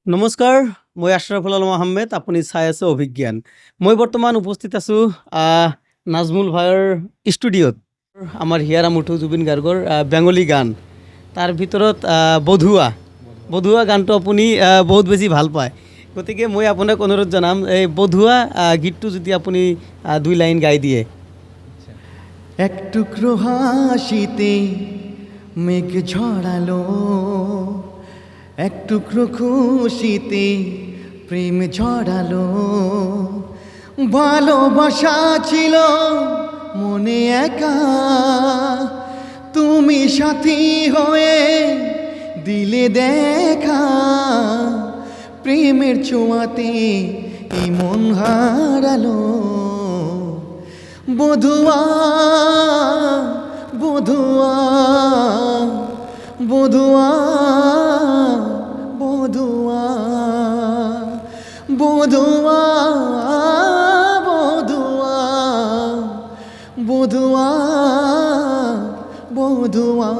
নমস্কাৰ, মই আশ্ৰাফুল আলম আহমেদ। আপুনি চাই আছে অভিজ্ঞান। মই বৰ্তমান উপস্থিত আছোঁ নাজমুল ভাইৰ ষ্টুডিঅ'ত। আমাৰ হিয়াৰ আমঠু জুবিন গাৰ্গৰ বেংগলী গান, তাৰ ভিতৰত বধুৱা বধুৱা গানটো আপুনি বহুত বেছি ভাল পায়। গতিকে মই আপোনাক অনুৰোধ জনাম, এই বধুৱা গীতটো যদি আপুনি 2 লাইন গাই দিয়ে। এক টুকরো হাসিতে মেঘ ঝরালো, এক টুকরো খুশিতে প্রেম ঝরালো। ভালোবাসা ছিল মনে একা, তুমি সাথী হয়ে দিলে দেখা। প্রেমের ছোঁয়াতে এই মন হারালো। বধুয়া বধুয়া বধুয়া বধুয়া বধুয়া বধুয়া বধুয়া বধুয়া।